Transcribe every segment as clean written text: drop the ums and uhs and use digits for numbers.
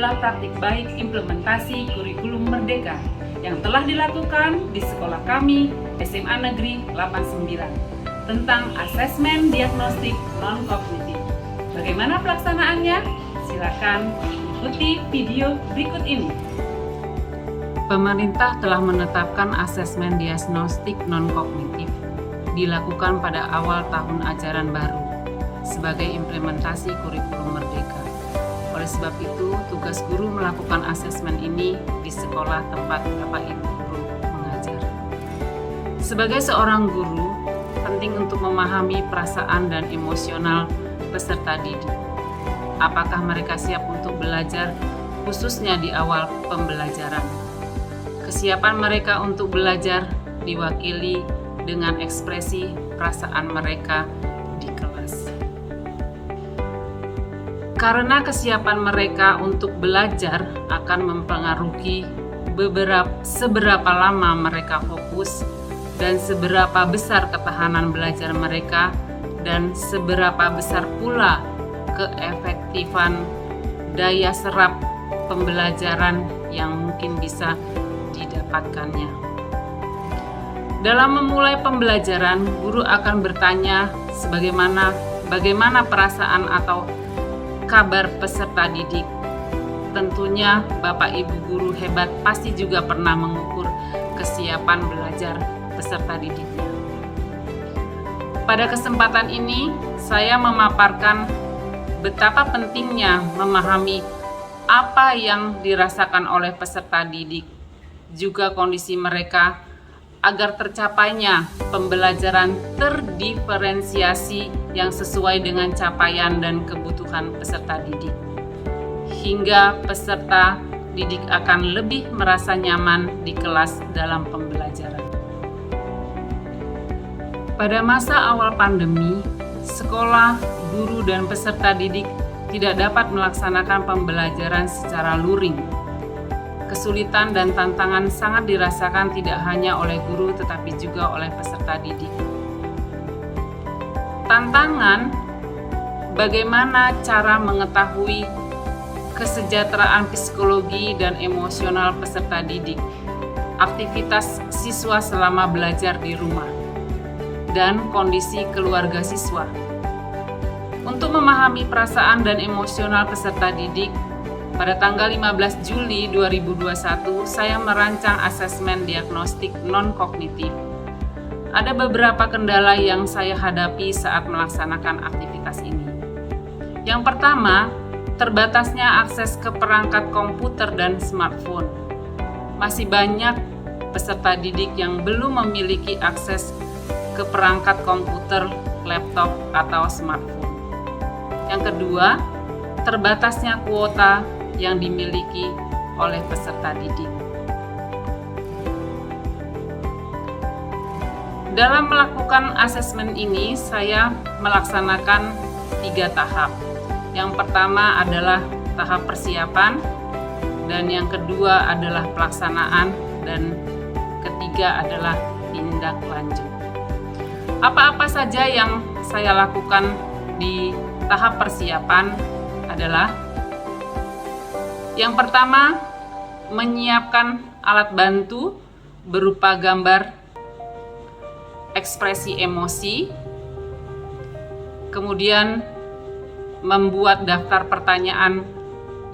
adalah praktik baik implementasi kurikulum Merdeka yang telah dilakukan di sekolah kami SMA Negeri 89 tentang asesmen diagnostik non-kognitif. Bagaimana pelaksanaannya? Silakan ikuti video berikut ini. Pemerintah telah menetapkan asesmen diagnostik non-kognitif dilakukan pada awal tahun ajaran baru sebagai implementasi kurikulum Merdeka. Oleh sebab itu, tugas guru melakukan asesmen ini di sekolah tempat Bapak Ibu guru mengajar. Sebagai seorang guru, penting untuk memahami perasaan dan emosional peserta didik. Apakah mereka siap untuk belajar, khususnya di awal pembelajaran? Kesiapan mereka untuk belajar diwakili dengan ekspresi perasaan mereka di kelas. Karena kesiapan mereka untuk belajar akan mempengaruhi seberapa lama mereka fokus dan seberapa besar ketahanan belajar mereka dan seberapa besar pula keefektifan daya serap pembelajaran yang mungkin bisa didapatkannya. Dalam memulai pembelajaran, guru akan bertanya bagaimana perasaan atau kabar peserta didik. Tentunya Bapak Ibu guru hebat pasti juga pernah mengukur kesiapan belajar peserta didiknya. Pada kesempatan ini, saya memaparkan betapa pentingnya memahami apa yang dirasakan oleh peserta didik, juga kondisi mereka, agar tercapainya pembelajaran terdiferensiasi yang sesuai dengan capaian dan kebutuhan peserta didik, hingga peserta didik akan lebih merasa nyaman di kelas dalam pembelajaran. Pada masa awal pandemi, sekolah, guru, dan peserta didik tidak dapat melaksanakan pembelajaran secara luring. Kesulitan dan tantangan sangat dirasakan tidak hanya oleh guru tetapi juga oleh peserta didik. Tantangan bagaimana cara mengetahui kesejahteraan psikologi dan emosional peserta didik, aktivitas siswa selama belajar di rumah, dan kondisi keluarga siswa. Untuk memahami perasaan dan emosional peserta didik, pada tanggal 15 Juli 2021, saya merancang asesmen diagnostik non-kognitif. Ada beberapa kendala yang saya hadapi saat melaksanakan aktivitas ini. Yang pertama, terbatasnya akses ke perangkat komputer dan smartphone. Masih banyak peserta didik yang belum memiliki akses ke perangkat komputer, laptop, atau smartphone. Yang kedua, terbatasnya kuota yang dimiliki oleh peserta didik. Dalam melakukan asesmen ini, saya melaksanakan 3 tahap. Yang pertama adalah tahap persiapan, dan yang kedua adalah pelaksanaan, dan ketiga adalah tindak lanjut. Apa-apa saja yang saya lakukan di tahap persiapan adalah: yang pertama, menyiapkan alat bantu berupa gambar ekspresi emosi, kemudian membuat daftar pertanyaan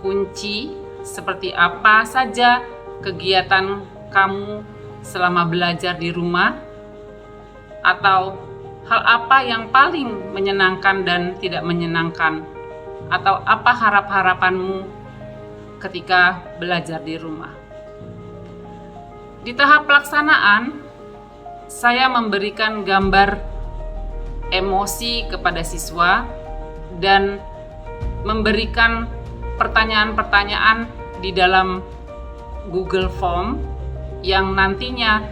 kunci seperti apa saja kegiatan kamu selama belajar di rumah, atau hal apa yang paling menyenangkan dan tidak menyenangkan, atau apa harap-harapanmu ketika belajar di rumah. Di tahap pelaksanaan, saya memberikan gambar emosi kepada siswa dan memberikan pertanyaan-pertanyaan di dalam Google Form yang nantinya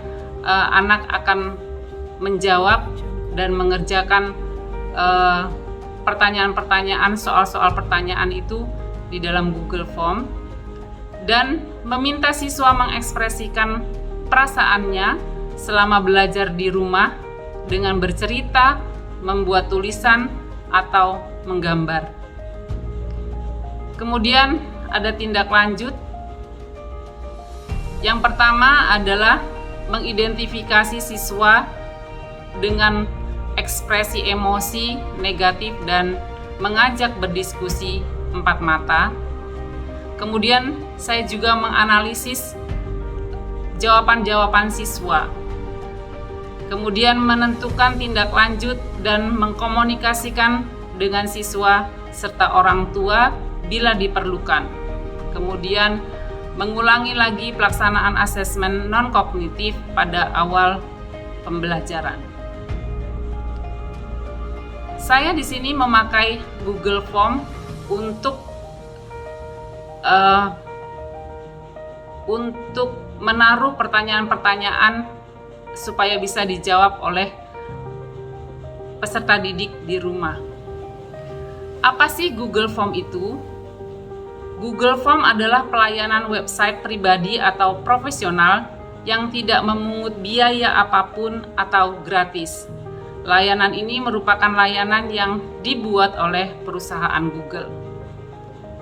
anak akan menjawab dan mengerjakan pertanyaan-pertanyaan, soal-soal pertanyaan itu di dalam Google Form, dan meminta siswa mengekspresikan perasaannya selama belajar di rumah dengan bercerita, membuat tulisan, atau menggambar. Kemudian ada tindak lanjut. Yang pertama adalah mengidentifikasi siswa dengan ekspresi emosi negatif dan mengajak berdiskusi empat mata. Kemudian saya juga menganalisis jawaban-jawaban siswa. Kemudian menentukan tindak lanjut dan mengkomunikasikan dengan siswa serta orang tua bila diperlukan. Kemudian mengulangi lagi pelaksanaan asesmen non-kognitif pada awal pembelajaran. Saya di sini memakai Google Form untuk menaruh pertanyaan-pertanyaan supaya bisa dijawab oleh peserta didik di rumah. Apa sih Google Form itu? Google Form adalah pelayanan website pribadi atau profesional yang tidak memungut biaya apapun atau gratis. Layanan ini merupakan layanan yang dibuat oleh perusahaan Google.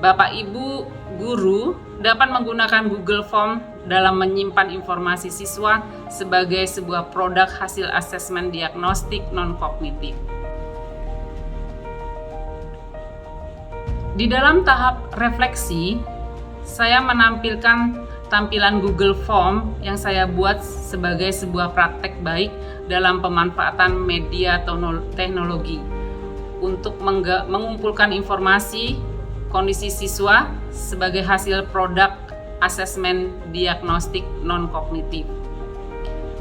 Bapak Ibu guru dapat menggunakan Google Form dalam menyimpan informasi siswa sebagai sebuah produk hasil asesmen diagnostik non-kognitif. Di dalam tahap refleksi, saya menampilkan tampilan Google Form yang saya buat sebagai sebuah praktek baik dalam pemanfaatan media teknologi untuk mengumpulkan informasi kondisi siswa sebagai hasil produk asesmen diagnostik non-kognitif.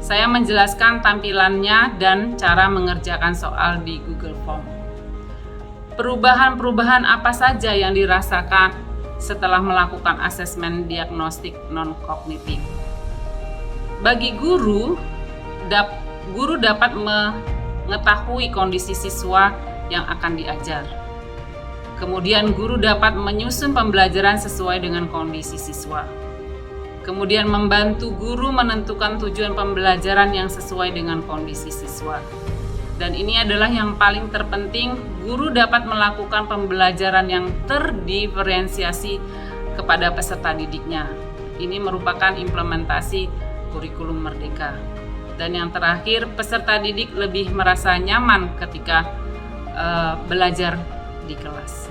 Saya menjelaskan tampilannya dan cara mengerjakan soal di Google Form. Perubahan-perubahan apa saja yang dirasakan setelah melakukan asesmen diagnostik non-kognitif? Bagi guru dapat mengetahui kondisi siswa yang akan diajar. Kemudian guru dapat menyusun pembelajaran sesuai dengan kondisi siswa. Kemudian membantu guru menentukan tujuan pembelajaran yang sesuai dengan kondisi siswa. Dan ini adalah yang paling terpenting, guru dapat melakukan pembelajaran yang terdiferensiasi kepada peserta didiknya. Ini merupakan implementasi kurikulum merdeka. Dan yang terakhir, peserta didik lebih merasa nyaman ketika belajar di kelas.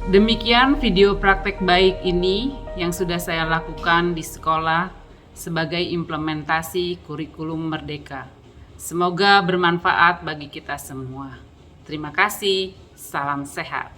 Demikian video praktek baik ini yang sudah saya lakukan di sekolah sebagai implementasi kurikulum merdeka. Semoga bermanfaat bagi kita semua. Terima kasih, salam sehat.